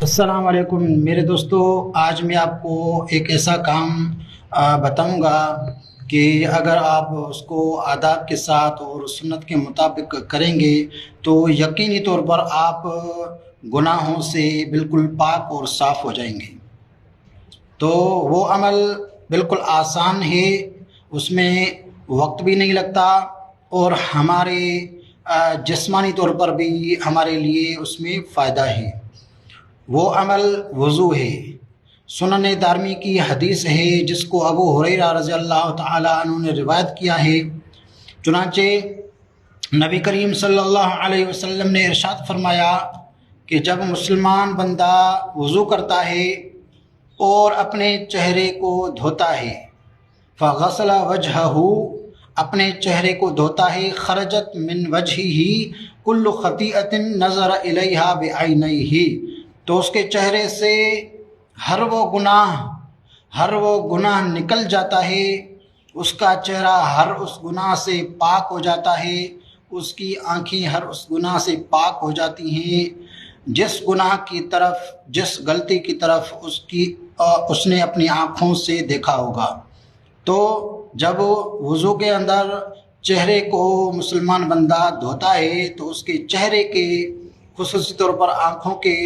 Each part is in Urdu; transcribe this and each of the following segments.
السلام علیکم میرے دوستو، آج میں آپ کو ایک ایسا کام بتاؤں گا کہ اگر آپ اس کو آداب کے ساتھ اور سنت کے مطابق کریں گے تو یقینی طور پر آپ گناہوں سے بالکل پاک اور صاف ہو جائیں گے۔ تو وہ عمل بالکل آسان ہے، اس میں وقت بھی نہیں لگتا اور ہمارے جسمانی طور پر بھی ہمارے لیے اس میں فائدہ ہے۔ وہ عمل وضو ہے۔ سنن دارمی کی حدیث ہے جس کو ابو ہریرہ رضی اللہ تعالیٰ عنہ نے روایت کیا ہے۔ چنانچہ نبی کریم صلی اللہ علیہ وسلم نے ارشاد فرمایا کہ جب مسلمان بندہ وضو کرتا ہے اور اپنے چہرے کو دھوتا ہے، فغسل وجہہ، اپنے چہرے کو دھوتا ہے، خرجت من وجہہ کل خطیئۃ نظر الیہا بعینیہ، تو اس کے چہرے سے ہر وہ گناہ نکل جاتا ہے، اس کا چہرہ ہر اس گناہ سے پاک ہو جاتا ہے، اس کی آنکھیں ہر اس گناہ سے پاک ہو جاتی ہیں جس گناہ کی طرف، جس غلطی کی طرف اس نے اپنی آنکھوں سے دیکھا ہوگا۔ تو جب وضو کے اندر چہرے کو مسلمان بندہ دھوتا ہے تو اس کے چہرے کے، خصوصی طور پر آنکھوں کے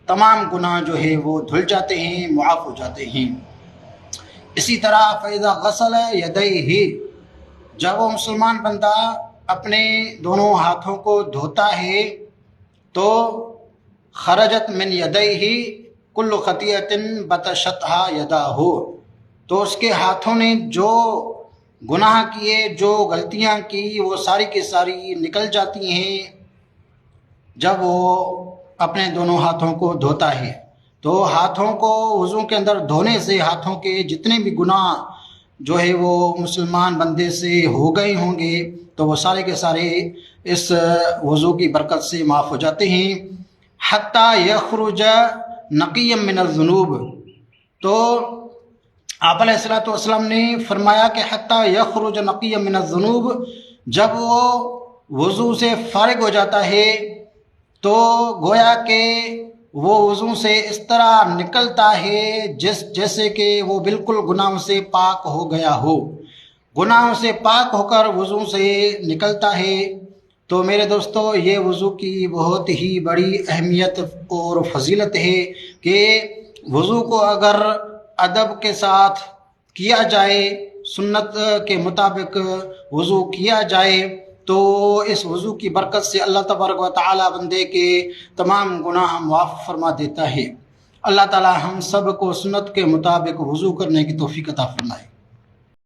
تمام گناہ جو ہے وہ دھل جاتے ہیں، معاف ہو جاتے ہیں۔ اسی طرح فَإِذَا غَسَلَ يَدَيْهِ، جب وہ مسلمان بندہ اپنے دونوں ہاتھوں کو دھوتا ہے تو خرجت من یدیہ کل خطیئۃ بطشتھا یداہ، تو اس کے ہاتھوں نے جو گناہ کیے، جو غلطیاں کی، وہ ساری کی ساری نکل جاتی ہیں جب وہ اپنے دونوں ہاتھوں کو دھوتا ہے۔ تو ہاتھوں کو وضو کے اندر دھونے سے ہاتھوں کے جتنے بھی گناہ جو ہے وہ مسلمان بندے سے ہو گئے ہوں گے تو وہ سارے کے سارے اس وضو کی برکت سے معاف ہو جاتے ہیں۔ حتیٰ یخرج نقیا من الذنوب، تو آپ علیہ الصلوۃ والسلام نے فرمایا کہ حتیٰ یخرج نقیا من الذنوب، جب وہ وضو سے فارغ ہو جاتا ہے تو گویا کہ وہ وضو سے اس طرح نکلتا ہے جیسے کہ وہ بالکل گناہوں سے پاک ہو گیا ہو، گناہوں سے پاک ہو کر وضو سے نکلتا ہے۔ تو میرے دوستو، یہ وضو کی بہت ہی بڑی اہمیت اور فضیلت ہے کہ وضو کو اگر ادب کے ساتھ کیا جائے، سنت کے مطابق وضو کیا جائے تو اس وضو کی برکت سے اللہ تبارک و تعالی بندے کے تمام گناہ معاف فرما دیتا ہے۔ اللہ تعالی ہم سب کو سنت کے مطابق وضو کرنے کی توفیق عطا فرمائے۔